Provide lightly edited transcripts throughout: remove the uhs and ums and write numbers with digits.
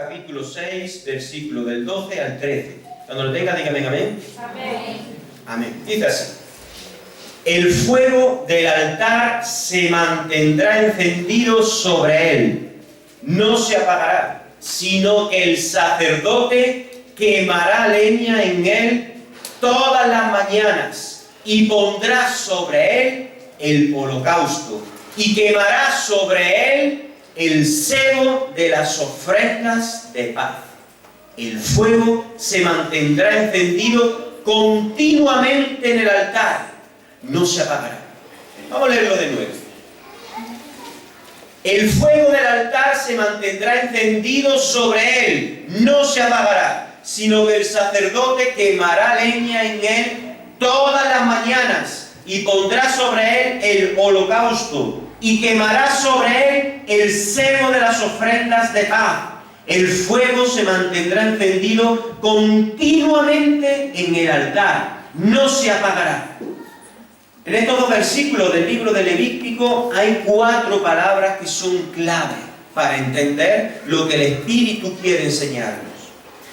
capítulo 6, versículo del 12 al 13. Cuando lo tenga, dígame amén. Amén. Amén. Dice así: el fuego del altar se mantendrá encendido sobre él, no se apagará, sino que el sacerdote quemará leña en él todas las mañanas y pondrá sobre él el holocausto y quemará sobre él el cebo de las ofrendas de paz. El fuego se mantendrá encendido continuamente en el altar, no se apagará. Vamos a leerlo de nuevo. El fuego del altar se mantendrá encendido sobre él, no se apagará, sino que el sacerdote quemará leña en él todas las mañanas y pondrá sobre él el holocausto y quemará sobre él el cebo de las ofrendas de paz. El fuego se mantendrá encendido continuamente en el altar, no se apagará. En estos dos versículos del libro de Levítico hay 4 palabras que son clave para entender lo que el Espíritu quiere enseñarnos.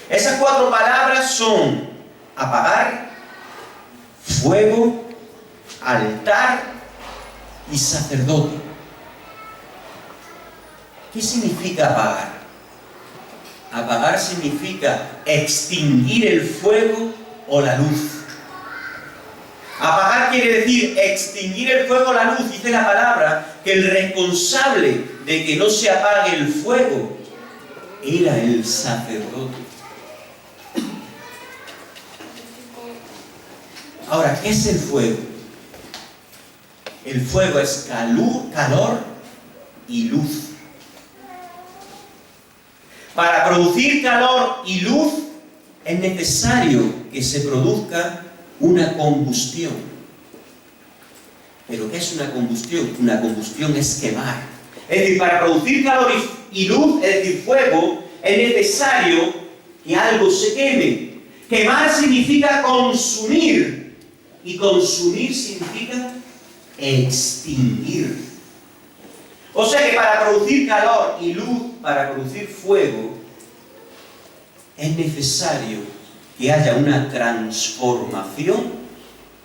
Esas 4 palabras son apagar, fuego, altar y sacerdote. ¿Qué significa apagar? Apagar significa extinguir el fuego o la luz. Apagar quiere decir extinguir el fuego o la luz. Dice la palabra que el responsable de que no se apague el fuego era el sacerdote. Ahora, ¿qué es el fuego? El fuego es calor y luz. Para producir calor y luz es necesario que se produzca una combustión. ¿Pero qué es una combustión? Una combustión es quemar. Es decir, para producir calor y luz, es decir, fuego, es necesario que algo se queme. Quemar significa consumir. Y consumir significa extinguir. O sea que para producir calor y luz, para producir fuego, es necesario que haya una transformación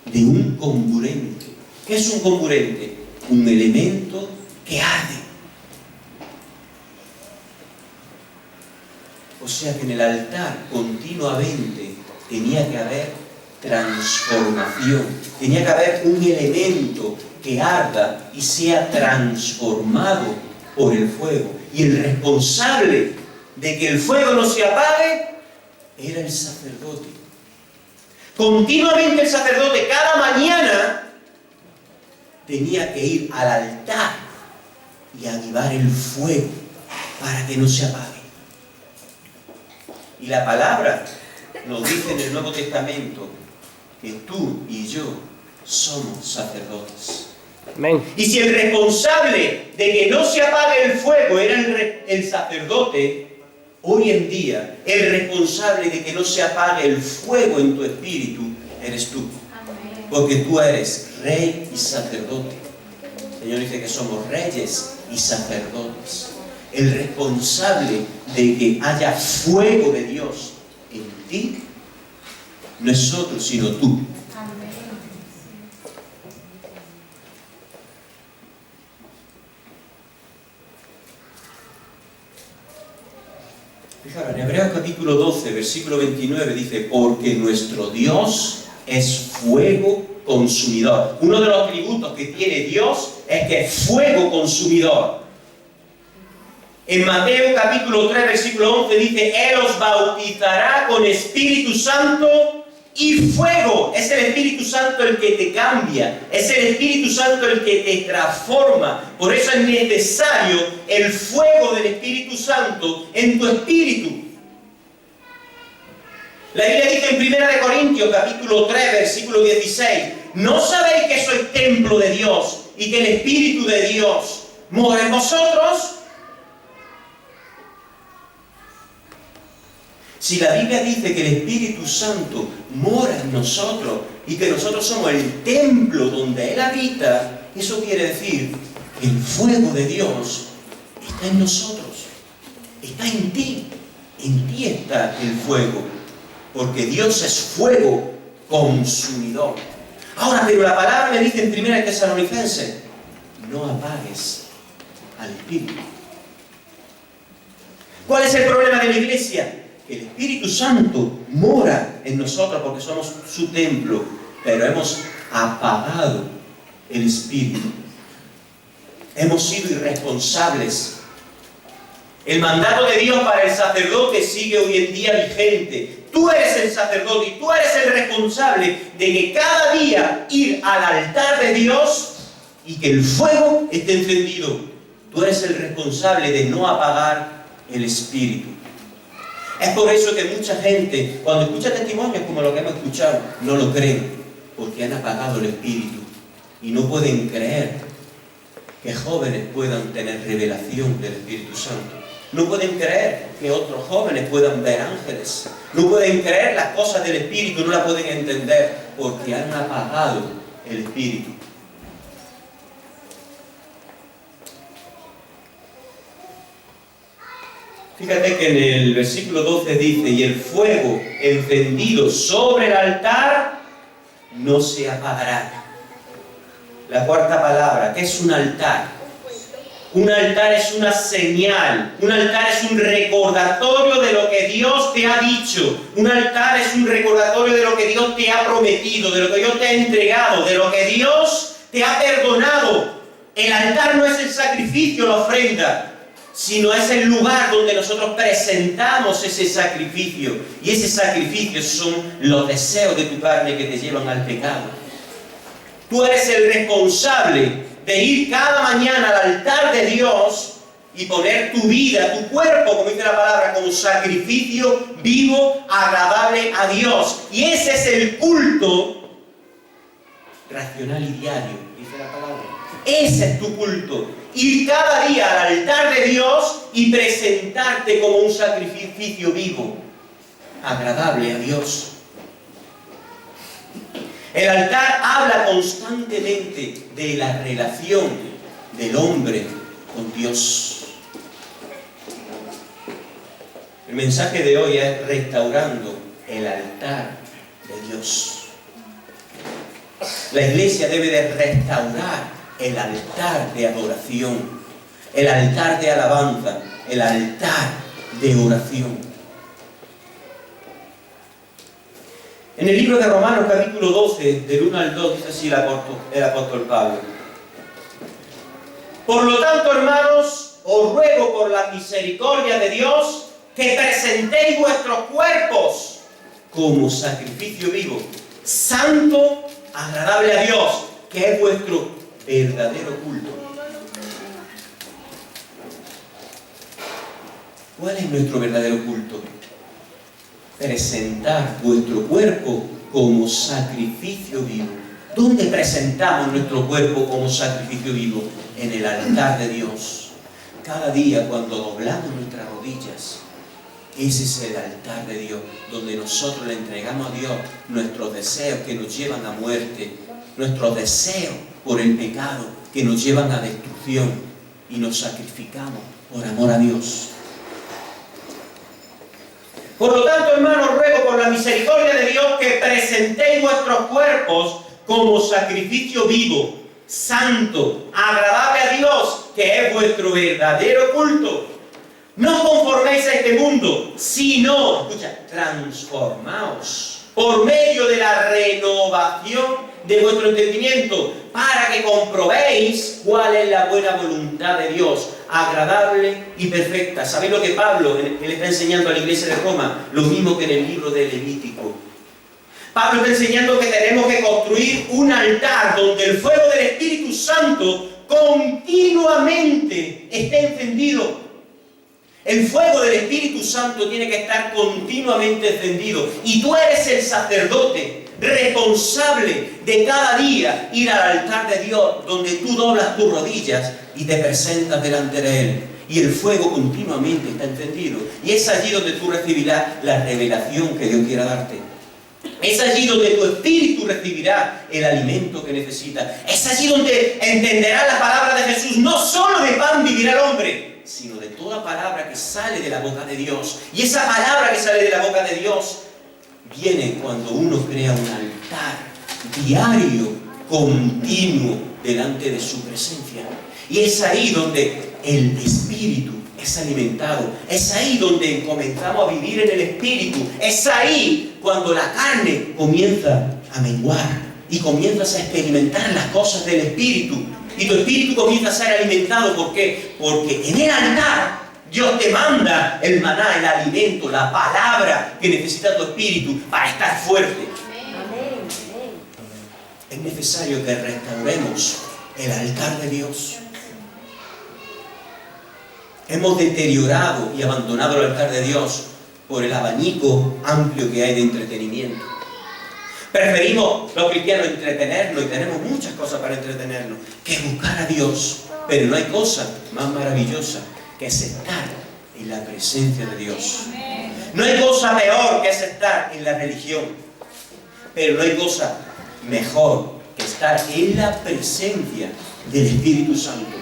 de un comburente. ¿Qué es un comburente? Un elemento que arde. O sea que en el altar continuamente tenía que haber transformación. Tenía que haber un elemento que arda y sea transformado por el fuego. Y el responsable de que el fuego no se apague era el sacerdote. Continuamente el sacerdote cada mañana tenía que ir al altar y avivar el fuego para que no se apague. Y la palabra nos dice en el Nuevo Testamento que tú y yo somos sacerdotes. Amén. Y si el responsable de que no se apague el fuego era el sacerdote, hoy en día el responsable de que no se apague el fuego en tu espíritu eres tú. Amén. Porque tú eres rey y sacerdote. El Señor dice que somos reyes y sacerdotes. El responsable de que haya fuego de Dios en ti no es otro sino tú. Amén. Fijaros, en Hebreos capítulo 12, versículo 29 dice: porque nuestro Dios es fuego consumidor. Uno de los atributos que tiene Dios es que es fuego consumidor. En Mateo capítulo 3, versículo 11 dice: Él os bautizará con Espíritu Santo y fuego. Es el Espíritu Santo el que te cambia. Es el Espíritu Santo el que te transforma. Por eso es necesario el fuego del Espíritu Santo en tu espíritu. La Biblia dice en 1 Corintios capítulo 3, versículo 16: ¿no sabéis que sois templo de Dios y que el Espíritu de Dios mora en vosotros? Si la Biblia dice que el Espíritu Santo mora en nosotros y que nosotros somos el templo donde Él habita, eso quiere decir que el fuego de Dios está en nosotros, está en ti. En ti está el fuego, porque Dios es fuego consumidor. Ahora, pero la palabra me dice en 1 Tesalonicenses, no apagues al Espíritu. ¿Cuál es el problema de la iglesia? Que el Espíritu Santo mora en nosotros porque somos su templo, pero hemos apagado el Espíritu. Hemos sido irresponsables. El mandato de Dios para el sacerdote sigue hoy en día vigente. Tú eres el sacerdote y tú eres el responsable de que cada día ir al altar de Dios y que el fuego esté encendido. Tú eres el responsable de no apagar el Espíritu. Es por eso que mucha gente, cuando escucha testimonios como lo que hemos escuchado, no lo creen, porque han apagado el Espíritu y no pueden creer que jóvenes puedan tener revelación del Espíritu Santo. No pueden creer que otros jóvenes puedan ver ángeles. No pueden creer las cosas del Espíritu, no las pueden entender porque han apagado el Espíritu. Fíjate que en el versículo 12 dice, y el fuego encendido sobre el altar no se apagará. La cuarta palabra, ¿qué es un altar? Un altar es una señal, un altar es un recordatorio de lo que Dios te ha dicho, un altar es un recordatorio de lo que Dios te ha prometido, de lo que Dios te ha entregado, de lo que Dios te ha perdonado. El altar no es el sacrificio, la ofrenda, sino es el lugar donde nosotros presentamos ese sacrificio, y ese sacrificio son los deseos de tu carne que te llevan al pecado. Tú eres el responsable de ir cada mañana al altar de Dios y poner tu vida, tu cuerpo, como dice la palabra, como sacrificio vivo, agradable a Dios. Y ese es el culto racional y diario, dice la palabra. Ese es tu culto. Ir cada día al altar de Dios y presentarte como un sacrificio vivo, agradable a Dios. El altar habla constantemente de la relación del hombre con Dios. El mensaje de hoy es restaurando el altar de Dios. La iglesia debe de restaurar el altar de adoración, el altar de alabanza, el altar de oración. En el libro de Romanos, capítulo 12, del 1 al 2, dice así el apóstol Pablo. Por lo tanto, hermanos, os ruego por la misericordia de Dios que presentéis vuestros cuerpos como sacrificio vivo, santo, agradable a Dios, que es vuestro verdadero culto. ¿Cuál es nuestro verdadero culto? Presentar vuestro cuerpo como sacrificio vivo. ¿Dónde presentamos nuestro cuerpo como sacrificio vivo? En el altar de Dios. Cada día cuando doblamos nuestras rodillas, ese es el altar de Dios, donde nosotros le entregamos a Dios nuestros deseos que nos llevan a muerte, nuestros deseos por el pecado que nos llevan a destrucción, y nos sacrificamos por amor a Dios. Por lo tanto, hermanos, ruego por la misericordia de Dios que presentéis vuestros cuerpos como sacrificio vivo, santo, agradable a Dios, que es vuestro verdadero culto. No os conforméis a este mundo, sino, escucha, transformaos por medio de la renovación de vuestro entendimiento, para que comprobéis cuál es la buena voluntad de Dios, agradable y perfecta. ¿Sabéis lo que Pablo le está enseñando a la iglesia de Roma? Lo mismo que en el libro de Levítico. Pablo está enseñando que tenemos que construir un altar donde el fuego del Espíritu Santo continuamente esté encendido. El fuego del Espíritu Santo tiene que estar continuamente encendido. Y tú eres el sacerdote responsable de cada día ir al altar de Dios, donde tú doblas tus rodillas y te presentas delante de Él. Y el fuego continuamente está encendido. Y es allí donde tú recibirás la revelación que Dios quiera darte. Es allí donde tu espíritu recibirá el alimento que necesita. Es allí donde entenderás la palabra de Jesús. No solo de pan vivirá el hombre, sino de toda palabra que sale de la boca de Dios. Y esa palabra que sale de la boca de Dios viene cuando uno crea un altar diario, continuo, delante de su presencia. Y es ahí donde el espíritu es alimentado. Es ahí donde comenzamos a vivir en el espíritu. Es ahí cuando la carne comienza a menguar y comienzas a experimentar las cosas del espíritu. Y tu espíritu comienza a ser alimentado. ¿Por qué? Porque en el altar Dios te manda el maná, el alimento, la palabra que necesita tu espíritu para estar fuerte. Es necesario que restauremos el altar de Dios. Hemos deteriorado y abandonado el altar de Dios por el abanico amplio que hay de entretenimiento. Preferimos los cristianos entretenernos, y tenemos muchas cosas para entretenernos, que buscar a Dios. Pero no hay cosa más maravillosa que estar en la presencia de Dios. No hay cosa peor que estar en la religión. Pero no hay cosa mejor que estar en la presencia del Espíritu Santo.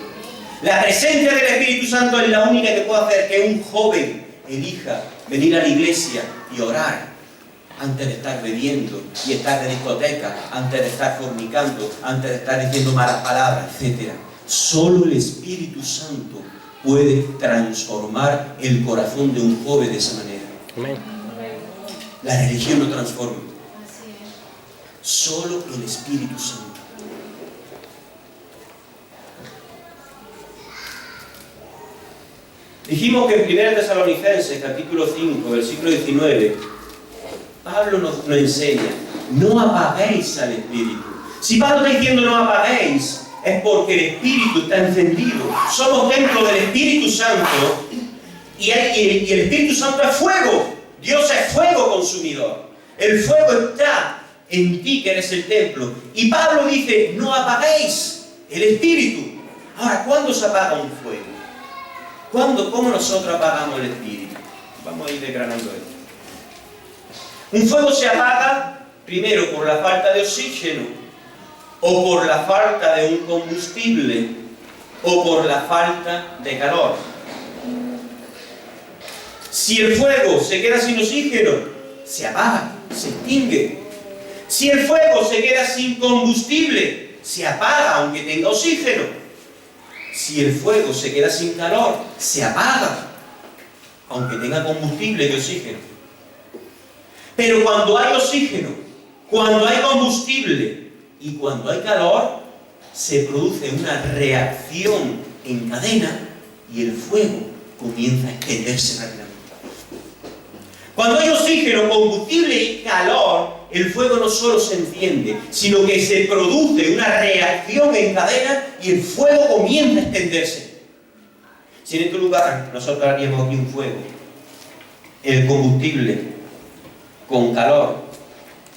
La presencia del Espíritu Santo es la única que puede hacer que un joven elija venir a la iglesia y orar antes de estar bebiendo y estar de discoteca, antes de estar fornicando, antes de estar diciendo malas palabras, etc. Solo el Espíritu Santo puede transformar el corazón de un joven de esa manera. Amén. La religión no transforma. Solo el Espíritu Santo. Dijimos que en 1 Tesalonicenses, capítulo 5, versículo 19, Pablo nos enseña, no apaguéis al Espíritu. Si Pablo está diciendo no apaguéis, es porque el Espíritu está encendido. Somos templo del Espíritu Santo y el Espíritu Santo es fuego. Dios es fuego consumidor. El fuego está en ti, que eres el templo. Y Pablo dice, no apaguéis el Espíritu. Ahora, ¿cuándo se apaga un fuego? ¿Cómo nosotros apagamos el espíritu? Vamos a ir desgranando esto. Un fuego se apaga primero por la falta de oxígeno, o por la falta de un combustible, o por la falta de calor. Si el fuego se queda sin oxígeno, se apaga, se extingue. Si el fuego se queda sin combustible, se apaga aunque tenga oxígeno. Si el fuego se queda sin calor, se apaga, aunque tenga combustible y oxígeno. Pero cuando hay oxígeno, cuando hay combustible y cuando hay calor, se produce una reacción en cadena y el fuego comienza a extenderse rápidamente. Cuando hay oxígeno, combustible y calor, el fuego no solo se enciende, sino que se produce una reacción en cadena y el fuego comienza a extenderse. Si en este lugar nosotros haríamos aquí un fuego, el combustible con calor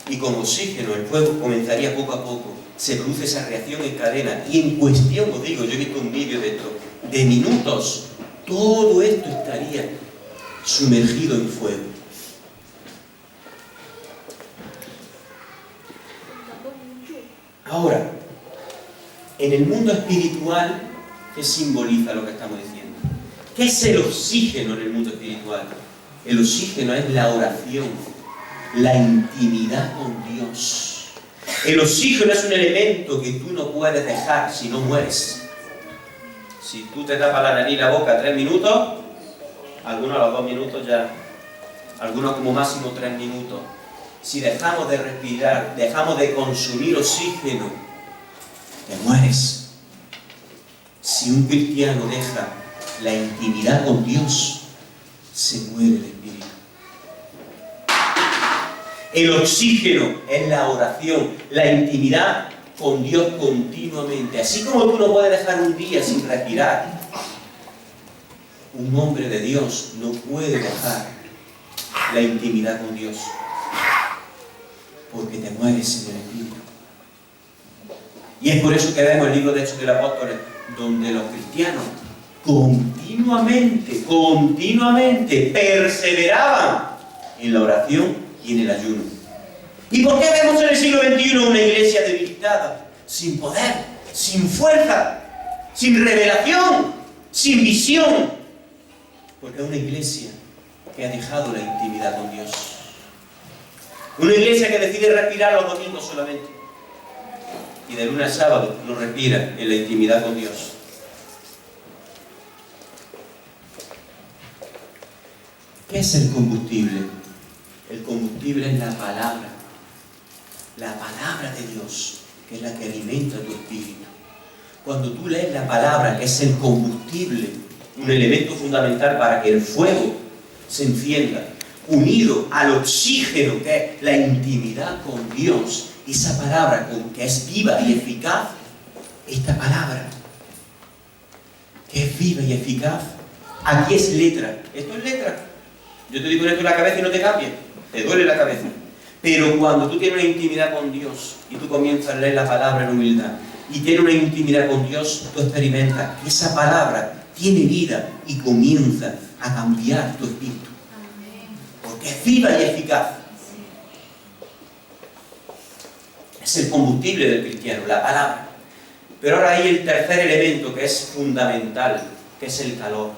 y con oxígeno, el fuego comenzaría poco a poco. Se produce esa reacción en cadena y en cuestión, os digo, yo he visto un vídeo de esto, de minutos, todo esto estaría sumergido en fuego. Ahora, en el mundo espiritual, ¿qué simboliza lo que estamos diciendo? ¿Qué es el oxígeno en el mundo espiritual? El oxígeno es la oración, la intimidad con Dios. El oxígeno es un elemento que tú no puedes dejar si no mueres. Si tú te tapas la nariz y la boca 3 minutos, algunos a los 2 minutos ya, algunos como máximo 3 minutos. Si dejamos de respirar, dejamos de consumir oxígeno, te mueres. Si un cristiano deja la intimidad con Dios, se muere el espíritu. El oxígeno es la oración, la intimidad con Dios continuamente. Así como tú no puedes dejar un día sin respirar, un hombre de Dios no puede dejar la intimidad con Dios, porque te mueres en el espíritu. Y es por eso que vemos el libro de Hechos de los Apóstoles, donde los cristianos continuamente perseveraban en la oración y en el ayuno. ¿Y por qué vemos en el siglo XXI una iglesia debilitada, sin poder, sin fuerza, sin revelación, sin visión? Porque es una iglesia que ha dejado la intimidad con Dios. Una iglesia que decide respirar los domingos solamente. Y de lunes a sábado no respira en la intimidad con Dios. ¿Qué es el combustible? El combustible es la palabra de Dios, que es la que alimenta tu espíritu. Cuando tú lees la palabra, que es el combustible, un elemento fundamental para que el fuego se encienda, unido al oxígeno, que es la intimidad con Dios, esa palabra que es viva y eficaz, esta palabra, que es viva y eficaz, aquí es letra. Esto es letra. Yo te digo esto en la cabeza y no te cambia, te duele la cabeza. Pero cuando tú tienes una intimidad con Dios y tú comienzas a leer la palabra en humildad y tienes una intimidad con Dios, tú experimentas que esa palabra tiene vida y comienza a cambiar tu espíritu. Porque es viva y eficaz. Es el combustible del cristiano, la palabra. Pero ahora hay el tercer elemento que es fundamental, que es el calor.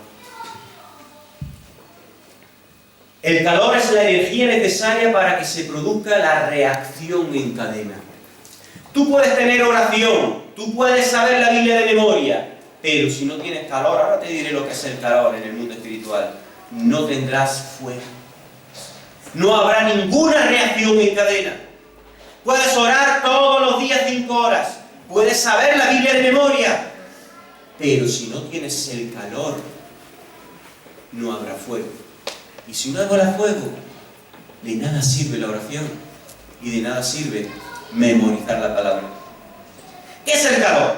El calor es la energía necesaria para que se produzca la reacción en cadena. Tú puedes tener oración, tú puedes saber la Biblia de memoria, pero si no tienes calor, ahora te diré lo que es el calor en el mundo espiritual, no tendrás fuego. No habrá ninguna reacción en cadena. Puedes orar todos los días 5 horas, puedes saber la Biblia de memoria, pero si no tienes el calor, no habrá fuego. Y si no habrá fuego, de nada sirve la oración y de nada sirve memorizar la palabra. ¿Qué es el calor?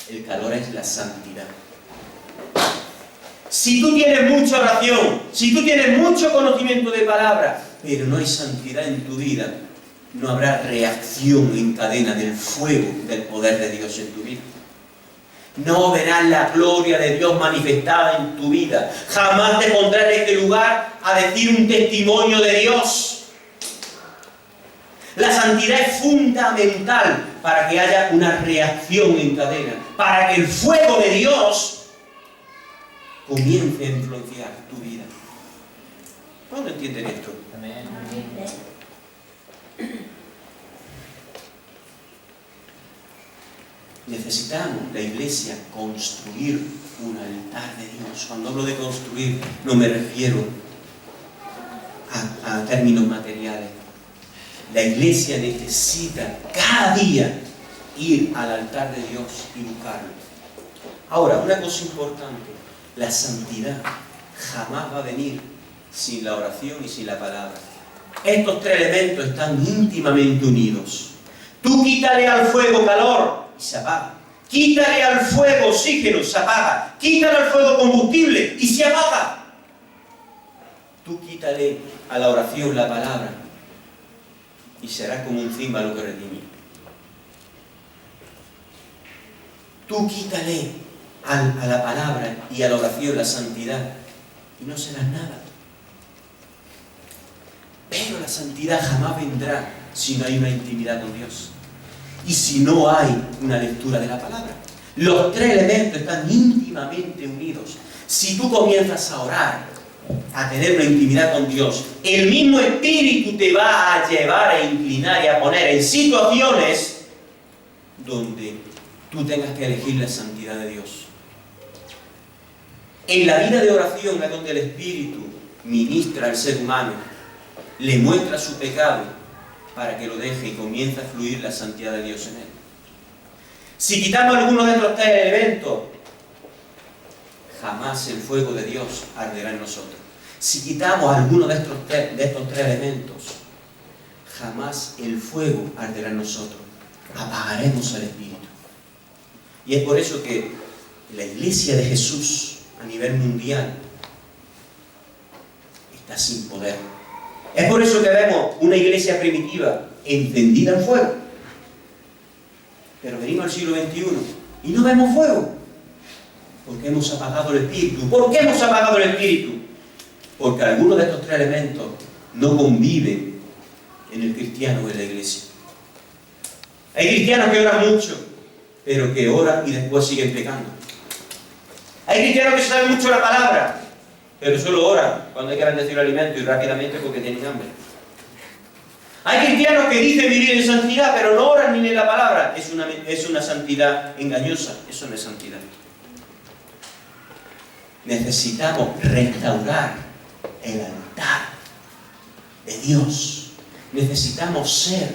El calor es la santidad. Si tú tienes mucha oración, si tú tienes mucho conocimiento de palabra, pero no hay santidad en tu vida, no habrá reacción en cadena del fuego del poder de Dios en tu vida. No verás la gloria de Dios manifestada en tu vida. Jamás te pondrás en este lugar a decir un testimonio de Dios. La santidad es fundamental para que haya una reacción en cadena, para que el fuego de Dios comience a influenciar tu vida. ¿Cuándo entienden esto? Amén. Necesitamos, la iglesia, construir un altar de Dios. Cuando hablo de construir, no me refiero a términos materiales. La iglesia necesita cada día ir al altar de Dios y buscarlo. Ahora, una cosa importante, la santidad jamás va a venir sin la oración y sin la palabra. Estos 3 elementos están íntimamente unidos. Tú quítale al fuego calor y se apaga. Quítale al fuego oxígeno, se apaga. Quítale al fuego combustible y se apaga. Tú quítale a la oración la palabra y serás como un címbalo que redime. Tú quítale a la palabra y a la oración la santidad y no serás nada. Pero la santidad jamás vendrá si no hay una intimidad con Dios y si no hay una lectura de la palabra. Los 3 elementos están íntimamente unidos. Si tú comienzas a orar, a tener una intimidad con Dios, el mismo Espíritu te va a llevar a inclinar y a poner en situaciones donde tú tengas que elegir la santidad de Dios. En la vida de oración es donde el Espíritu ministra al ser humano, le muestra su pecado para que lo deje y comience a fluir la santidad de Dios en él. Si quitamos algunos de estos 3 elementos, jamás el fuego de Dios arderá en nosotros. Si quitamos algunos de estos 3 elementos, jamás el fuego arderá en nosotros. Apagaremos al Espíritu. Y es por eso que la iglesia de Jesús a nivel mundial está sin poder. Es por eso que vemos una iglesia primitiva encendida en fuego. Pero venimos al siglo XXI y no vemos fuego. Porque hemos apagado el Espíritu. ¿Por qué hemos apagado el Espíritu? Porque algunos de estos 3 elementos no conviven en el cristiano o en la iglesia. Hay cristianos que oran mucho, pero que oran y después siguen pecando. Hay cristianos que saben mucho la palabra, pero solo oran cuando hay que bendecir el alimento y rápidamente porque tienen hambre. Hay cristianos que dicen vivir en santidad, pero no oran ni en la palabra. Es una santidad engañosa, eso no es santidad. Necesitamos restaurar el altar de Dios. Necesitamos ser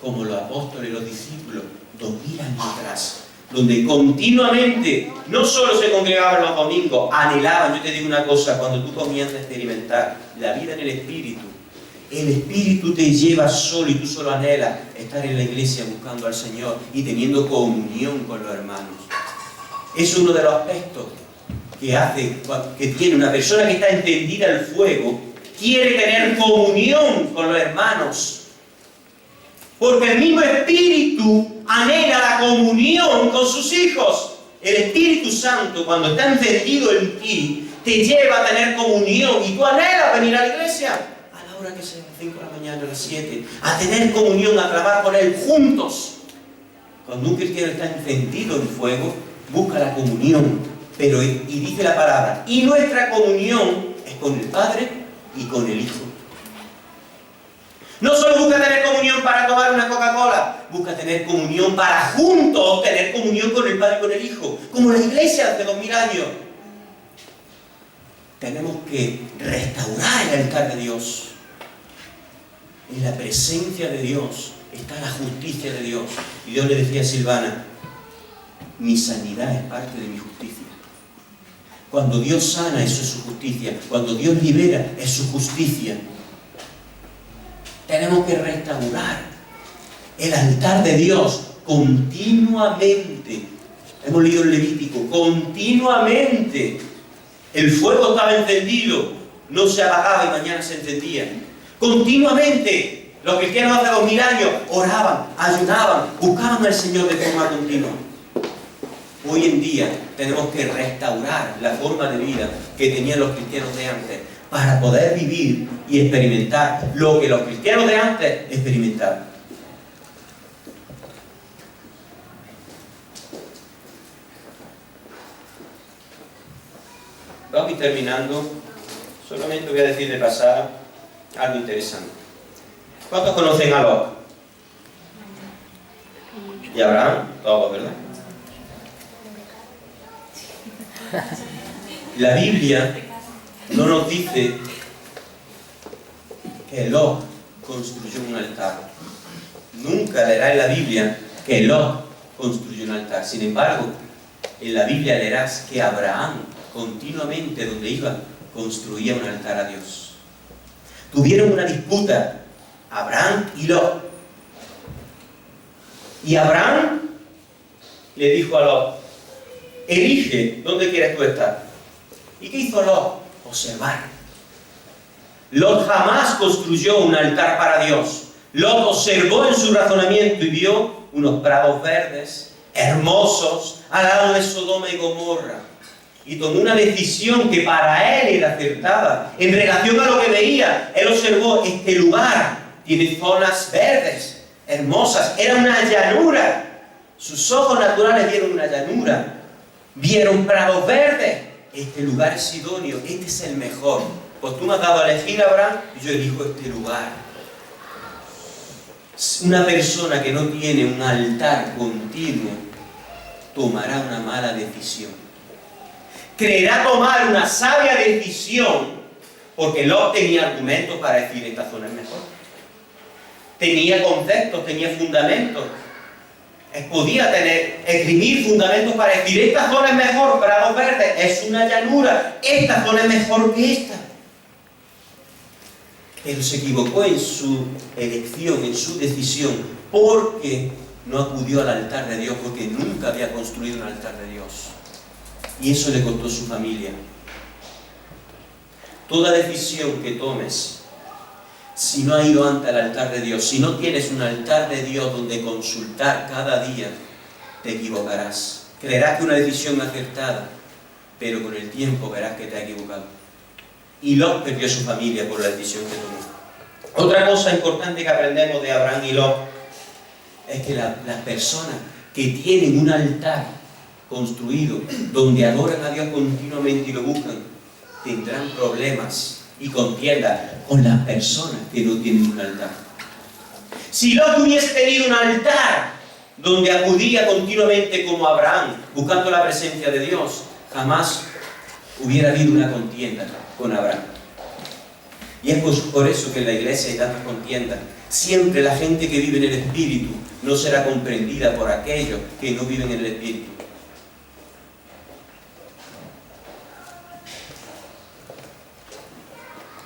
como los apóstoles y los discípulos 2000 años atrás, donde continuamente no solo se congregaban los domingos, anhelaban. Yo te digo una cosa, cuando tú comienzas a experimentar la vida en el Espíritu te lleva solo y tú solo anhelas estar en la iglesia buscando al Señor y teniendo comunión con los hermanos. Es uno de los aspectos que hace, que tiene una persona que está encendida al fuego, quiere tener comunión con los hermanos. Porque el mismo Espíritu anhela la comunión con sus hijos. El Espíritu Santo, cuando está encendido en ti, te lleva a tener comunión y tú anhelas venir a la iglesia a la hora que sea, a las 5 de la mañana, a las 7, a tener comunión, a clamar con Él juntos. Cuando un cristiano está encendido en fuego, busca la comunión, pero y dice la palabra, y nuestra comunión es con el Padre y con el Hijo. No solo busca tener comunión para tomar una Coca-Cola, busca tener comunión para juntos tener comunión con el Padre y con el Hijo, como la iglesia hace 2000 años. Tenemos que restaurar el altar de Dios. En la presencia de Dios está la justicia de Dios. Y Dios le decía a Silvana, mi sanidad es parte de mi justicia. Cuando Dios sana, eso es su justicia. Cuando Dios libera, es su justicia. Tenemos que restaurar el altar de Dios continuamente. Hemos leído el Levítico, continuamente. El fuego estaba encendido, no se apagaba y mañana se encendía. Continuamente. Los cristianos hace 2000 años oraban, ayunaban, buscaban al Señor de forma continua. Hoy en día tenemos que restaurar la forma de vida que tenían los cristianos de antes para poder vivir y experimentar lo que los cristianos de antes experimentaban. Vamos a ir terminando. Solamente voy a decir de pasada algo interesante. ¿Cuántos conocen a Lot? ¿Y Abraham? Todos, ¿verdad? La Biblia no nos dice que Lot construyó un altar. Nunca leerás en la Biblia que Lot construyó un altar. Sin embargo, en la Biblia leerás que Abraham continuamente donde iba construía un altar a Dios. Tuvieron una disputa Abraham y Lot. Y Abraham le dijo a Lot, elige dónde quieres tú estar. ¿Y qué hizo Lot? Observar. Lot jamás construyó un altar para Dios. Lot observó en su razonamiento y vio unos prados verdes, hermosos, al lado de Sodoma y Gomorra. Y tomó una decisión que para él era acertada. En relación a lo que veía, él observó, este lugar tiene zonas verdes, hermosas, era una llanura. Sus ojos naturales vieron una llanura, vieron prados verdes. Este lugar es idóneo, este es el mejor. Pues tú me has dado a elegir, Abraham, y yo elijo este lugar. Una persona que no tiene un altar continuo tomará una mala decisión. Creerá tomar una sabia decisión porque Lot tenía argumentos para decir esta zona es mejor. Tenía conceptos, tenía fundamentos. Podía escribir fundamentos para decir esta zona es mejor, prados verdes, es una llanura, esta zona es mejor que esta. Pero se equivocó en su elección, en su decisión, porque no acudió al altar de Dios, porque nunca había construido un altar de Dios. Y eso le costó su familia. Toda decisión que tomes, si no has ido antes al altar de Dios, si no tienes un altar de Dios donde consultar cada día, te equivocarás. Creerás que una decisión acertada, pero con el tiempo verás que te has equivocado. Y Lot perdió su familia por la decisión que tomó. Otra cosa importante que aprendemos de Abraham y Lot es que las personas que tienen un altar construido donde adoran a Dios continuamente y lo buscan, tendrán problemas y contiendas con las personas que no tienen un altar. Si Lot hubiese tenido un altar donde acudía continuamente como Abraham, buscando la presencia de Dios, jamás hubiera habido una contienda con Abraham. Y es por eso que en la iglesia hay tantas contiendas. Siempre la gente que vive en el Espíritu no será comprendida por aquellos que no viven en el Espíritu.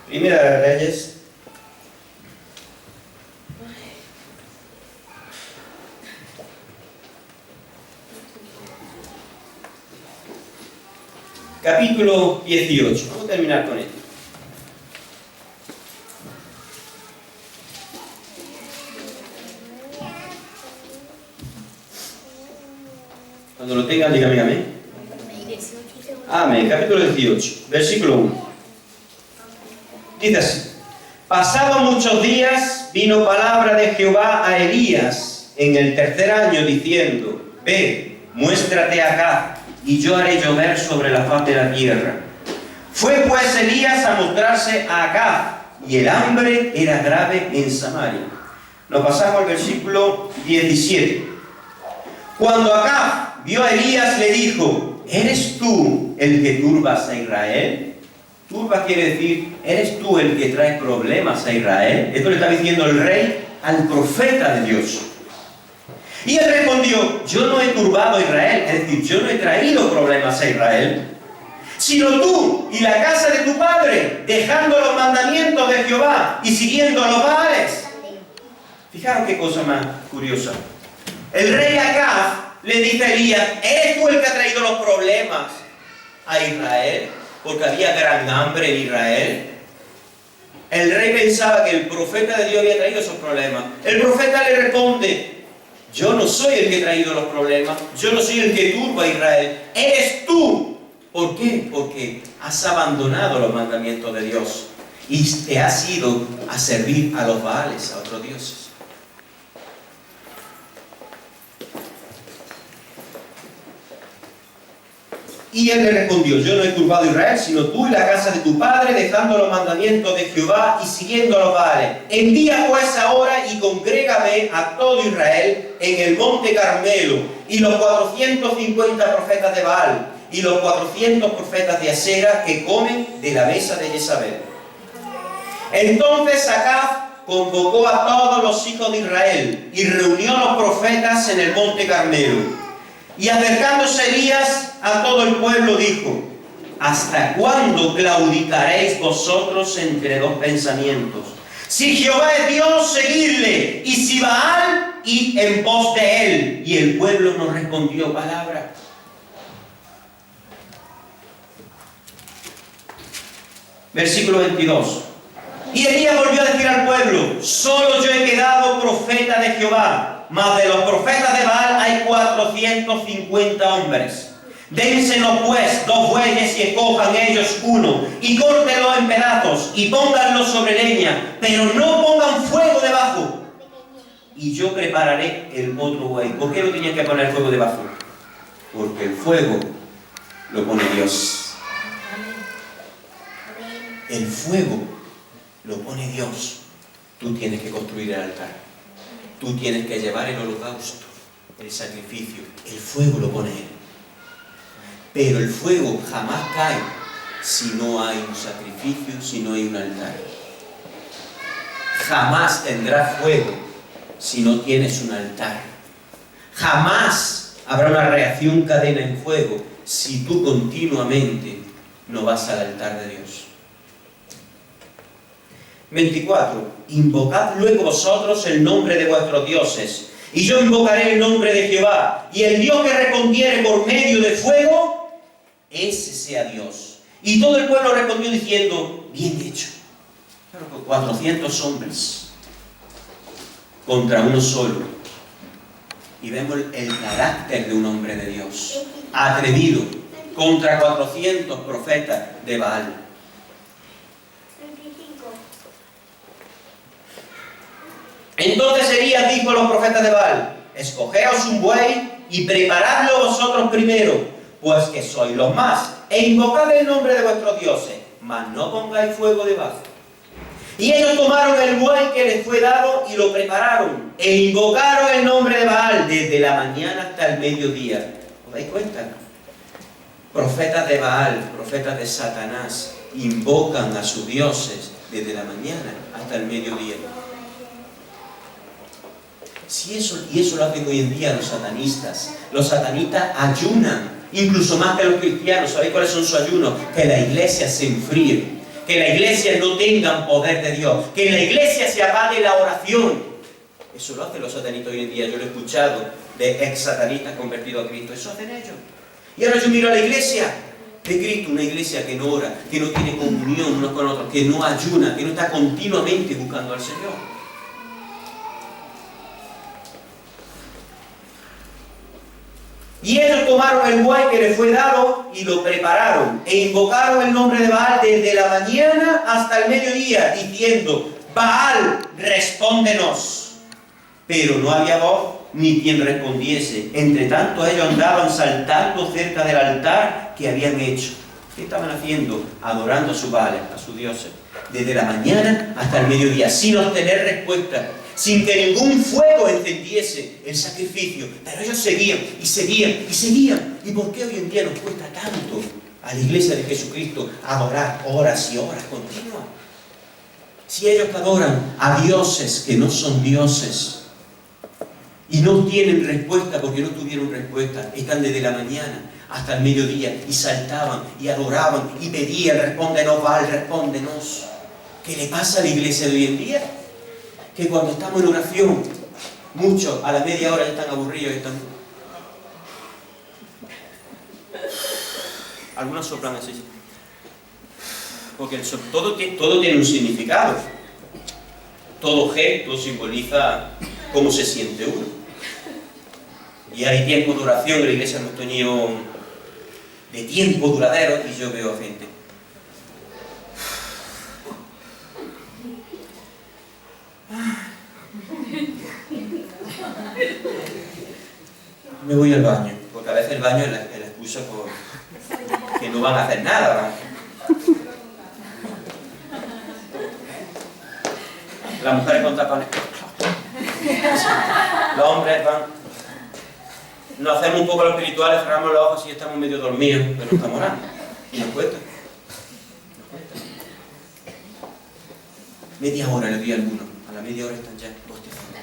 Primera de Reyes, capítulo 18. Vamos a terminar con esto. Cuando lo tengan, dígame amén. Amén. Capítulo 18, versículo 1. Dice así: pasados muchos días, vino palabra de Jehová a Elías en el tercer año, diciendo: ve, muéstrate acá, y yo haré llover sobre la faz de la tierra. Fue pues Elías a mostrarse a Acab, y el hambre era grave en Samaria. Nos pasamos al versículo 17. Cuando Acab vio a Elías, le dijo: ¿eres tú el que turbas a Israel? Turba quiere decir, ¿eres tú el que trae problemas a Israel? Esto le está diciendo el rey al profeta de Dios. Y él respondió: yo no he turbado a Israel, es decir, yo no he traído problemas a Israel, sino tú y la casa de tu padre, dejando los mandamientos de Jehová y siguiendo a los Baales. Fijaros qué cosa más curiosa. El rey Acab le dice a Elías: ¿eres tú el que ha traído los problemas a Israel? Porque había gran hambre en Israel. El rey pensaba que el profeta de Dios había traído esos problemas. El profeta le responde: yo no soy el que he traído los problemas, yo no soy el que turba a Israel, eres tú. ¿Por qué? Porque has abandonado los mandamientos de Dios y te has ido a servir a los Baales, a otros dioses. Y él le respondió: yo no he turbado a Israel, sino tú y la casa de tu padre, dejando los mandamientos de Jehová y siguiendo a los Baales. Envía pues ahora y congrégame a todo Israel en el monte Carmelo, y los 450 profetas de Baal, y los 400 profetas de Asera que comen de la mesa de Jezabel. Entonces Acab convocó a todos los hijos de Israel, y reunió a los profetas en el monte Carmelo. Y acercándose Elías a todo el pueblo dijo: ¿hasta cuándo claudicaréis vosotros entre dos pensamientos? Si Jehová es Dios, seguidle, y si Baal, id en pos de él. Y el pueblo no respondió palabra. Versículo 22. Y Elías volvió a decir al pueblo: solo yo he quedado profeta de Jehová, mas de los profetas de Baal hay 450 hombres. Dénsenos pues 2 bueyes y escojan ellos uno, y córtenlo en pedazos, y pónganlo sobre leña, pero no pongan fuego debajo. Y yo prepararé el otro buey. ¿Por qué no tenían que poner fuego debajo? Porque el fuego lo pone Dios. El fuego lo pone Dios. Tú tienes que construir el altar. Tú tienes que llevar el holocausto, el sacrificio. El fuego lo pone Él. Pero el fuego jamás cae si no hay un sacrificio, si no hay un altar. Jamás tendrás fuego si no tienes un altar. Jamás habrá una reacción cadena en fuego si tú continuamente no vas al altar de Dios. 24. Invocad luego vosotros el nombre de vuestros dioses, y yo invocaré el nombre de Jehová, y el Dios que respondiere por medio de fuego, ese sea Dios. Y todo el pueblo respondió diciendo: bien hecho. Claro, 400 hombres contra uno solo. Y vemos el carácter de un hombre de Dios, atrevido, contra 400 profetas de Baal. Entonces Elías dijo a los profetas de Baal: escogeos un buey y preparadlo vosotros primero, pues que sois los más, e invocad el nombre de vuestros dioses, mas no pongáis fuego debajo. Y ellos tomaron el buey que les fue dado y lo prepararon, e invocaron el nombre de Baal desde la mañana hasta el mediodía. ¿Os dais cuenta? Profetas de Baal, profetas de Satanás, invocan a sus dioses desde la mañana hasta el mediodía. Y eso lo hacen hoy en día los satanistas. Los satanistas ayunan, incluso más que los cristianos. ¿Sabéis cuáles son sus ayunos? Que la iglesia se enfríe, que la iglesia no tenga poder de Dios, que en la iglesia se apague la oración. Eso lo hacen los satanistas hoy en día. Yo lo he escuchado de ex satanistas convertidos a Cristo. Eso hacen ellos. Y ahora yo miro a la iglesia de Cristo, una iglesia que no ora, que no tiene comunión unos con otros, que no ayuna, que no está continuamente buscando al Señor. Y ellos tomaron el buey que les fue dado y lo prepararon, e invocaron el nombre de Baal desde la mañana hasta el mediodía, diciendo: Baal, respóndenos. Pero no había voz ni quien respondiese. Entre tanto ellos andaban saltando cerca del altar que habían hecho. ¿Qué estaban haciendo? Adorando a sus Baales, a sus dioses, desde la mañana hasta el mediodía, sin obtener respuesta, sin que ningún fuego encendiese el sacrificio. Pero ellos seguían y seguían y seguían. ¿Y por qué hoy en día nos cuesta tanto a la iglesia de Jesucristo adorar horas y horas continuas? Si ellos adoran a dioses que no son dioses y no tienen respuesta porque no tuvieron respuesta, están desde la mañana hasta el mediodía y saltaban y adoraban y pedían: respóndenos, Baal, respóndenos. ¿Qué le pasa a la iglesia de hoy en día? Que cuando estamos en oración, muchos a la media hora ya están aburridos y están... Algunos soplan así. Porque todo tiene un significado. Todo gesto simboliza cómo se siente uno. Y hay tiempos de oración, en la iglesia hemos tenido de tiempo duradero, y yo veo a gente. Me voy al baño, porque a veces el baño es la excusa por que no van a hacer nada, ¿verdad? Las mujeres con tapones, los hombres van. Nos hacemos un poco los espirituales, cerramos los ojos y estamos medio dormidos, pero estamos orando. Y nos cuesta. Media hora le doy a algunos, a la media hora están ya bostezando.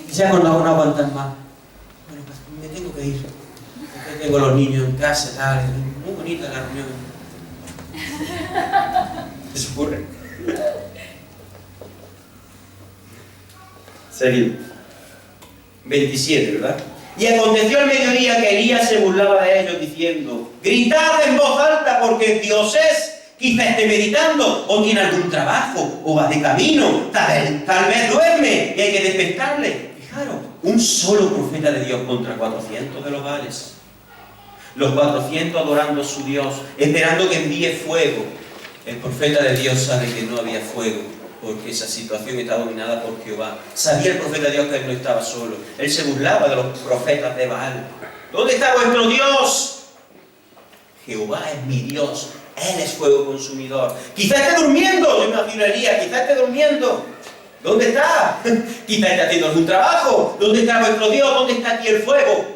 Y ya cuando no aguantan más. Bueno, pues me tengo que ir. Porque tengo a los niños en casa, tal. Muy bonita la reunión. Eso ocurre. Seguimos. 27, ¿verdad? Y aconteció al mediodía que Elías se burlaba de ellos diciendo: gritad en voz alta, porque Dios es. Quizá esté meditando, o tiene algún trabajo, o va de camino, tal vez duerme y hay que despertarle. Fijaros, un solo profeta de Dios contra 400 de los Baales. Los 400 adorando a su Dios, esperando que envíe fuego. El profeta de Dios sabe que no había fuego, porque esa situación está dominada por Jehová. Sabía el profeta de Dios que él no estaba solo. Él se burlaba de los profetas de Baal. ¿Dónde está vuestro Dios? Jehová es mi Dios. Él es fuego consumidor. Quizá esté durmiendo. Yo me imagino a Elías, quizá esté durmiendo. ¿Dónde está? Quizá esté haciendo algún trabajo. ¿Dónde está vuestro Dios? ¿Dónde está aquí el fuego?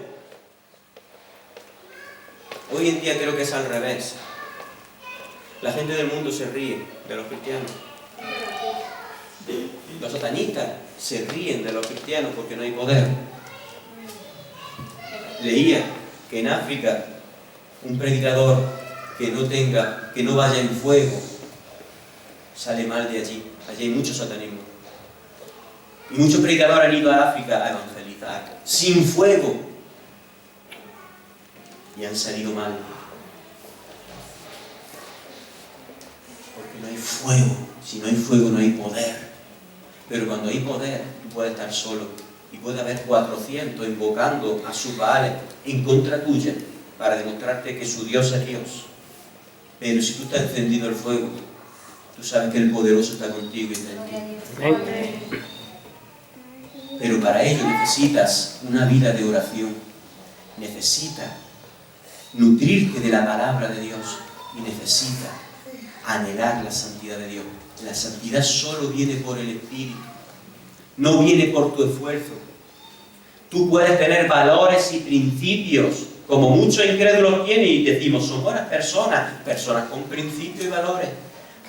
Hoy en día creo que es al revés. La gente del mundo se ríe de los cristianos. Los satanistas se ríen de los cristianos porque no hay poder. Leía que en África un predicador que no vaya en fuego, sale mal de allí. Allí hay mucho satanismo. Y muchos predicadores han ido a África a evangelizar sin fuego y han salido mal. Porque no hay fuego. Si no hay fuego no hay poder. Pero cuando hay poder, tú puedes estar solo. Y puede haber 400 invocando a sus Baales en contra tuya para demostrarte que su Dios es Dios. Pero si tú estás encendido el fuego, tú sabes que el poderoso está contigo y está en ti. Pero para ello necesitas una vida de oración. Necesitas nutrirte de la palabra de Dios y necesitas anhelar la santidad de Dios. La santidad solo viene por el Espíritu, no viene por tu esfuerzo. Tú puedes tener valores y principios, como muchos incrédulos tienen, y decimos, son buenas personas, personas con principios y valores.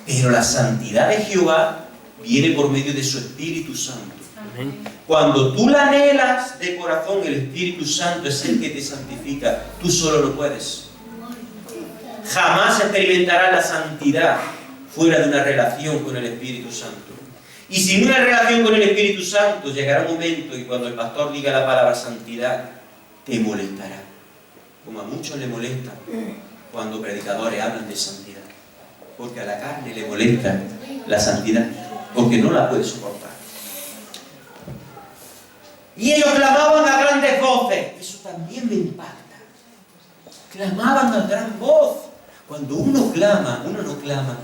Pero la santidad de Jehová viene por medio de su Espíritu Santo. Amén. Cuando tú la anhelas de corazón, el Espíritu Santo es el que te santifica. Tú solo no puedes. Jamás experimentarás la santidad fuera de una relación con el Espíritu Santo. Y sin una relación con el Espíritu Santo, llegará un momento y cuando el pastor diga la palabra santidad, te molestará. Como a muchos le molesta cuando predicadores hablan de santidad. Porque a la carne le molesta la santidad, porque no la puede soportar. Y ellos clamaban a grandes voces. Eso también me impacta. Clamaban a gran voz. Cuando uno clama, uno no clama.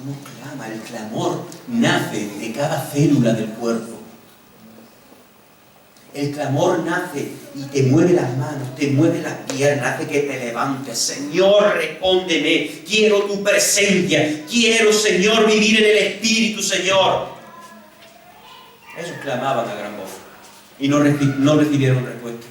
Uno clama, el clamor nace de cada célula del cuerpo. El clamor nace y te mueve las manos, te mueve las piernas, hace que te levantes. Señor, respóndeme. Quiero tu presencia. Quiero, Señor, vivir en el Espíritu, Señor. Ellos clamaban a gran voz y no recibieron respuesta.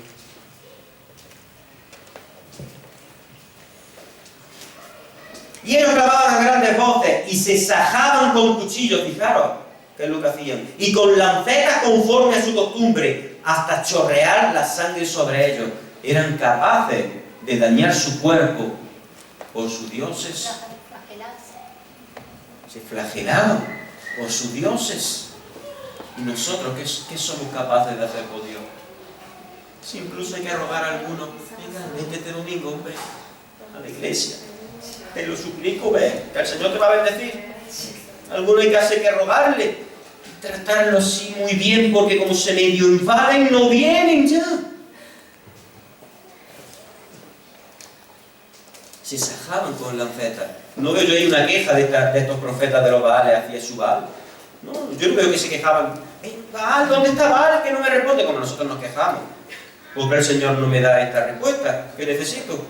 Y ellos clamaban a grandes voces y se sajaban con cuchillos, fijaros qué es lo que hacían, y con lancetas conforme a su costumbre, hasta chorrear la sangre sobre ellos. Eran capaces de dañar su cuerpo por sus dioses. Se flagelaban por sus dioses. ¿Y nosotros qué somos capaces de hacer por Dios? Si incluso hay que rogar a algunos, venga, vente este domingo, hombre, a la iglesia. Te lo suplico, ve, que el Señor te va a bendecir. Algunos hay que hacer que rogarle, tratarlo así muy bien, porque como se medio enfaden, no vienen ya. Se sajaban con lancetas. No veo yo ahí una queja de estos profetas de los Baales hacia su Baal. No, yo no veo que se quejaban. Baal, ¿dónde está Baal? Que no me responde, como nosotros nos quejamos. Porque el Señor no me da esta respuesta que necesito.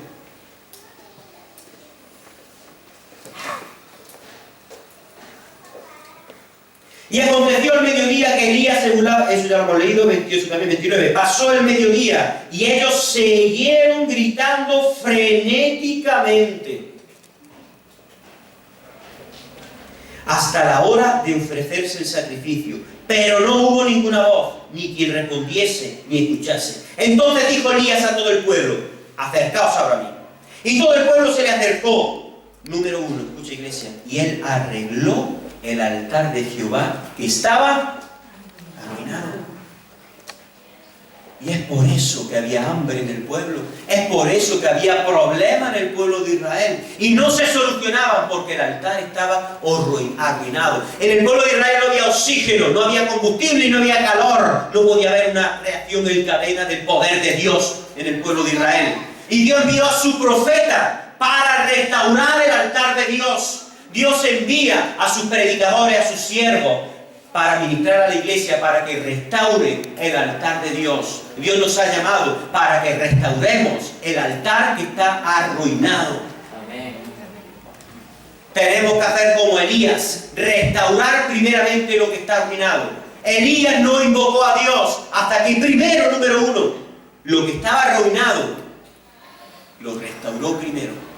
Y aconteció el mediodía que Elías se burlaba, eso ya lo hemos leído, 28 también, 29. Pasó el mediodía y ellos siguieron gritando frenéticamente hasta la hora de ofrecerse el sacrificio. Pero no hubo ninguna voz, ni quien respondiese, ni escuchase. Entonces dijo Elías a todo el pueblo, acercaos ahora a mí. Y todo el pueblo se le acercó. Número 1, escucha iglesia. Y él arregló el altar de Jehová que estaba arruinado. Y es por eso que había hambre en el pueblo. Es por eso que había problemas en el pueblo de Israel. Y no se solucionaban porque el altar estaba arruinado. En el pueblo de Israel no había oxígeno, no había combustible y no había calor. No podía haber una reacción en cadena del poder de Dios en el pueblo de Israel. Y Dios envió a su profeta para restaurar el altar de Dios. Dios envía a sus predicadores, a sus siervos, para ministrar a la iglesia, para que restaure el altar de Dios. Dios nos ha llamado para que restauremos el altar que está arruinado. Amén. Tenemos que hacer como Elías, restaurar primeramente lo que está arruinado. Elías no invocó a Dios hasta que primero, número 1, lo que estaba arruinado, lo restauró primero.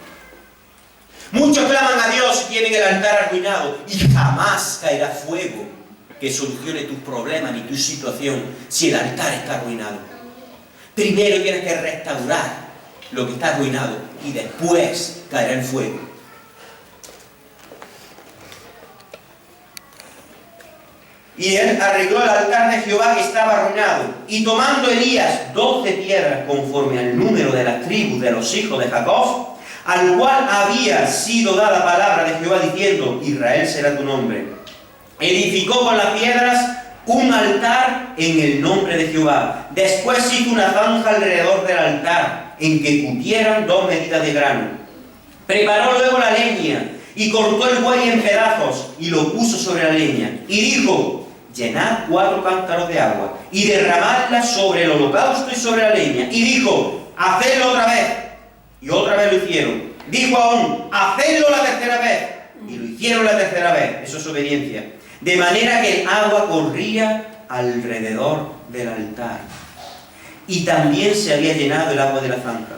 Muchos claman a Dios y tienen el altar arruinado y jamás caerá fuego que solucione tus problemas ni tu situación si el altar está arruinado. Primero tienes que restaurar lo que está arruinado y después caerá el fuego. Y él arregló el altar de Jehová que estaba arruinado. Y tomando Elías 12 piedras conforme al número de las tribus de los hijos de Jacob, al cual había sido dada palabra de Jehová diciendo, Israel será tu nombre, edificó con las piedras un altar en el nombre de Jehová. Después hizo una zanja alrededor del altar, en que cupieran 2 medidas de grano. Preparó luego la leña, y cortó el buey en pedazos, y lo puso sobre la leña. Y dijo, llenad 4 cántaros de agua y derramadla sobre el holocausto y sobre la leña. Y dijo, hacedlo otra vez. Y otra vez lo hicieron. Dijo aún, hacedlo la tercera vez. Y lo hicieron la tercera vez. Eso es obediencia. De manera que el agua corría alrededor del altar. Y también se había llenado el agua de la zanja.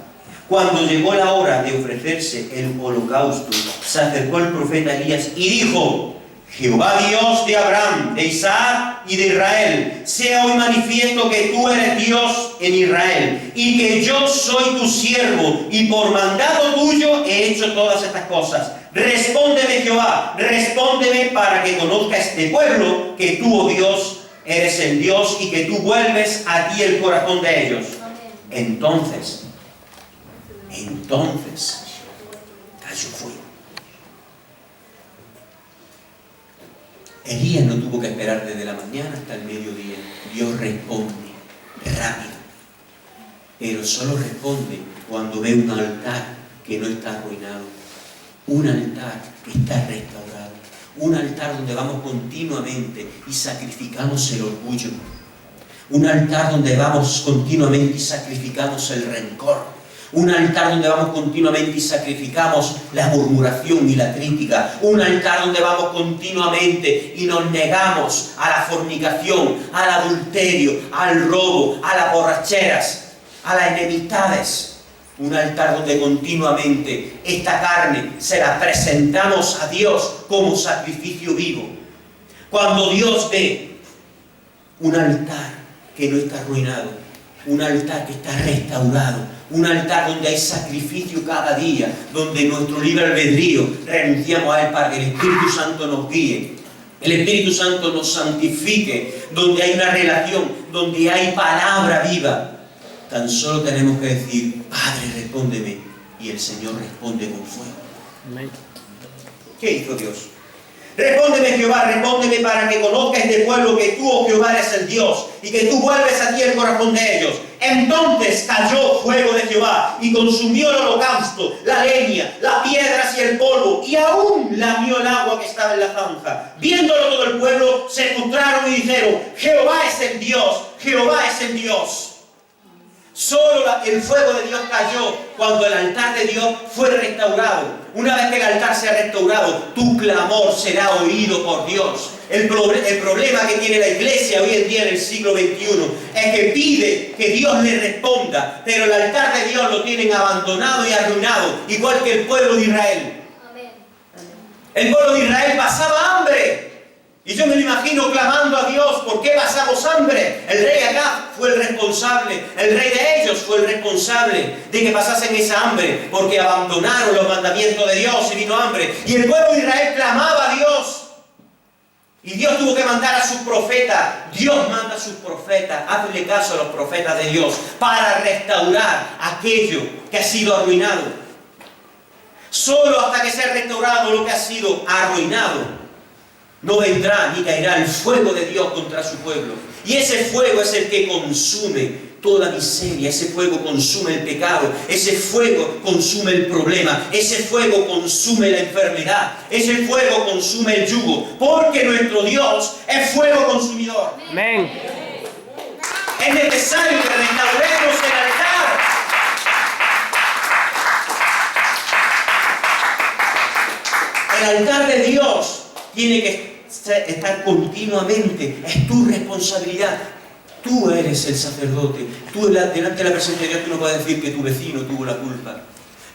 Cuando llegó la hora de ofrecerse el holocausto, se acercó el profeta Elías y dijo, Jehová Dios de Abraham, de Isaac y de Israel, sea hoy manifiesto que tú eres Dios en Israel, y que yo soy tu siervo, y por mandato tuyo he hecho todas estas cosas. Respóndeme, Jehová, respóndeme para que conozca este pueblo, que tú, oh Dios, eres el Dios, y que tú vuelves a ti el corazón de ellos. Entonces cayó fuego. Elías no tuvo que esperar desde la mañana hasta el mediodía. Dios responde rápido. Pero solo responde cuando ve un altar que no está arruinado. Un altar que está restaurado. Un altar donde vamos continuamente y sacrificamos el orgullo. Un altar donde vamos continuamente y sacrificamos el rencor. Un altar donde vamos continuamente y sacrificamos la murmuración y la crítica. Un altar donde vamos continuamente y nos negamos a la fornicación, al adulterio, al robo, a las borracheras, a las enemistades. Un altar donde continuamente esta carne se la presentamos a Dios como sacrificio vivo. Cuando Dios ve un altar que no está arruinado, un altar que está restaurado, un altar donde hay sacrificio cada día, donde nuestro libre albedrío renunciamos a él para que el Espíritu Santo nos guíe, el Espíritu Santo nos santifique, donde hay una relación, donde hay palabra viva. Tan solo tenemos que decir, Padre, respóndeme, y el Señor responde con fuego. Amén. ¿Qué hizo Dios? Respóndeme, Jehová, respóndeme para que conozca este pueblo que tú, oh Jehová, eres el Dios, y que tú vuelves a ti el corazón de ellos. Entonces cayó fuego de Jehová y consumió el holocausto, la leña, las piedras y el polvo, y aún lamió el agua que estaba en la zanja. Viéndolo todo el pueblo, se postraron y dijeron, Jehová es el Dios, Jehová es el Dios. Solo el fuego de Dios cayó cuando el altar de Dios fue restaurado. Una vez que el altar sea restaurado, tu clamor será oído por Dios. El problema que tiene la iglesia hoy en día en el siglo XXI es que pide que Dios le responda, pero el altar de Dios lo tienen abandonado y arruinado, igual que el pueblo de Israel. El pueblo de Israel pasaba hambre. Y yo me lo imagino clamando a Dios, ¿por qué pasamos hambre? El rey Acab fue el responsable, el rey de ellos fue el responsable de que pasasen esa hambre, porque abandonaron los mandamientos de Dios y vino hambre. Y el pueblo de Israel clamaba a Dios. Y Dios tuvo que mandar a sus profetas. Dios manda a sus profetas, hazle caso a los profetas de Dios, para restaurar aquello que ha sido arruinado. Solo hasta que sea restaurado lo que ha sido arruinado, no vendrá ni caerá el fuego de Dios contra su pueblo. Y ese fuego es el que consume toda miseria, ese fuego consume el pecado, ese fuego consume el problema, ese fuego consume la enfermedad, ese fuego consume el yugo, porque nuestro Dios es fuego consumidor. Amén. Es necesario que restauremos el altar. El altar de Dios tiene que estar continuamente, es tu responsabilidad. Tú eres el sacerdote. Tú delante de la presencia de Dios tú no puedes decir que tu vecino tuvo la culpa,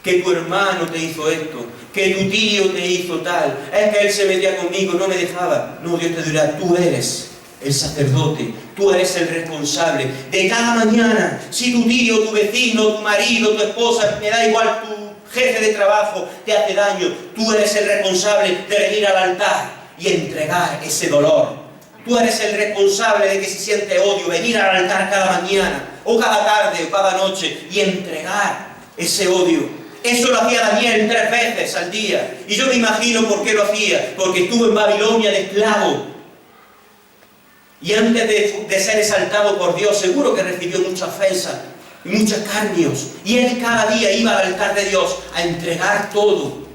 que tu hermano te hizo esto, que tu tío te hizo tal, es que él se metía conmigo, no me dejaba. No, Dios te dirá, tú eres el sacerdote, tú eres el responsable de cada mañana. Si tu tío, tu vecino, tu marido, tu esposa, me da igual, tu jefe de trabajo te hace daño, tú eres el responsable de venir al altar y entregar ese dolor. Tú eres el responsable de que si siente odio, venir al altar cada mañana, o cada tarde, o cada noche, y entregar ese odio. Eso lo hacía Daniel 3 veces al día. Y yo me imagino por qué lo hacía. Porque estuvo en Babilonia de esclavo. Y antes de ser exaltado por Dios, seguro que recibió mucha ofensa y muchos escarnios. Y él cada día iba al altar de Dios a entregar todo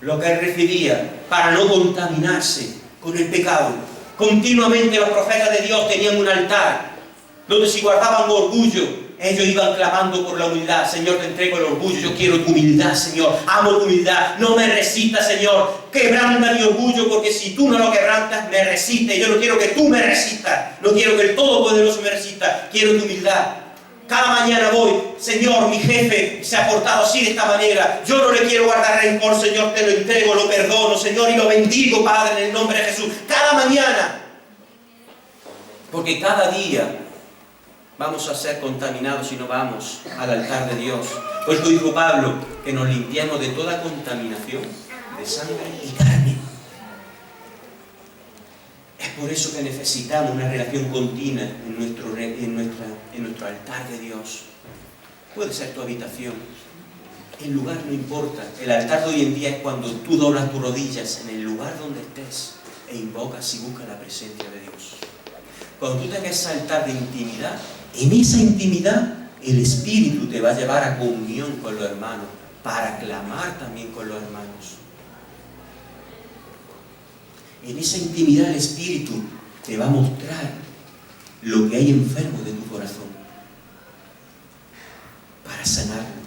lo que él recibía para no contaminarse con el pecado, Continuamente los profetas de Dios tenían un altar donde si guardaban orgullo, ellos iban clamando por la humildad. Señor, te entrego el orgullo, yo quiero tu humildad, Señor. Amo tu humildad, no me resistas, Señor. Quebranta mi orgullo, porque si tú no lo quebrantas, me resiste. Yo no quiero que tú me resistas, no quiero que el Todopoderoso me resista. Quiero tu humildad. Cada mañana voy, Señor, mi jefe se ha portado así de esta manera. Yo no le quiero guardar rencor, Señor, te lo entrego, lo perdono, Señor, y lo bendigo, Padre, en el nombre de Jesús. Cada mañana. Porque cada día vamos a ser contaminados si no vamos al altar de Dios. Por eso dijo Pablo, que nos limpiamos de toda contaminación de sangre y carne. Es por eso que necesitamos una relación continua en nuestro altar de Dios. Puede ser tu habitación. El lugar no importa. El altar de hoy en día es cuando tú doblas tus rodillas en el lugar donde estés e invocas y buscas la presencia de Dios. Cuando tú tengas ese altar de intimidad, en esa intimidad el Espíritu te va a llevar a comunión con los hermanos, para clamar también con los hermanos. En esa intimidad el Espíritu te va a mostrar lo que hay enfermo de tu corazón, para sanarlo.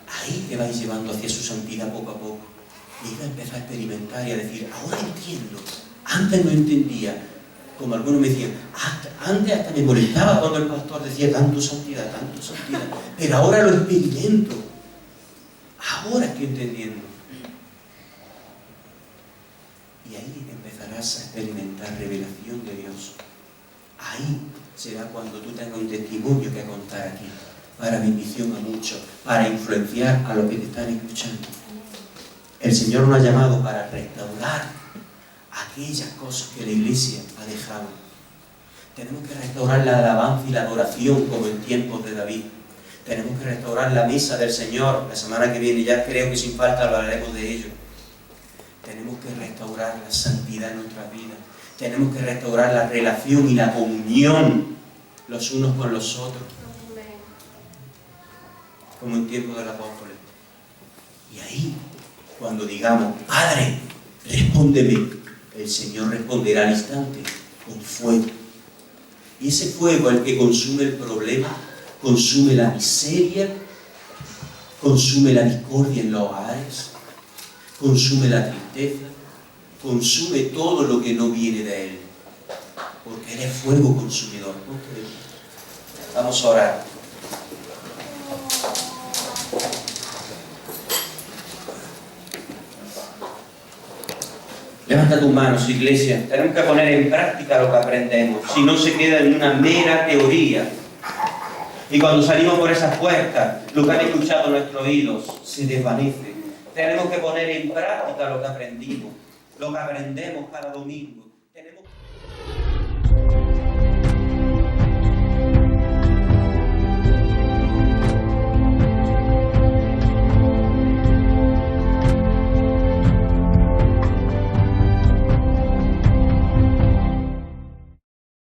Ahí te va a ir llevando hacia su santidad poco a poco. Y va a empezar a experimentar y a decir, ahora entiendo, antes no entendía. Como algunos me decían, antes hasta me molestaba cuando el pastor decía tanto santidad, pero ahora lo experimento. Ahora estoy entendiendo. Y ahí empezarás a experimentar revelación de Dios. Ahí será cuando tú tengas un testimonio que contar aquí, para bendición a muchos, para influenciar a los que te están escuchando. El Señor nos ha llamado para restaurar aquellas cosas que la iglesia ha dejado. Tenemos que restaurar la alabanza y la adoración como en tiempos de David. Tenemos que restaurar la mesa del Señor. La semana que viene ya creo que sin falta hablaremos de ello. Tenemos que restaurar la santidad en nuestras vidas. Tenemos que restaurar la relación y la comunión los unos con los otros. Como en tiempos del apóstol. Y ahí, cuando digamos, Padre, respóndeme, el Señor responderá al instante con fuego. Y ese fuego es el que consume el problema, consume la miseria, consume la discordia en los hogares, consume la tristeza, consume todo lo que no viene de Él. Porque Él es fuego consumidor. Vamos a orar. Levanta tus manos, iglesia. Tenemos que poner en práctica lo que aprendemos. Si no, se queda en una mera teoría. Y cuando salimos por esas puertas, lo que han escuchado nuestros oídos se desvanece. Tenemos que poner en práctica lo que aprendimos, lo que aprendemos cada domingo.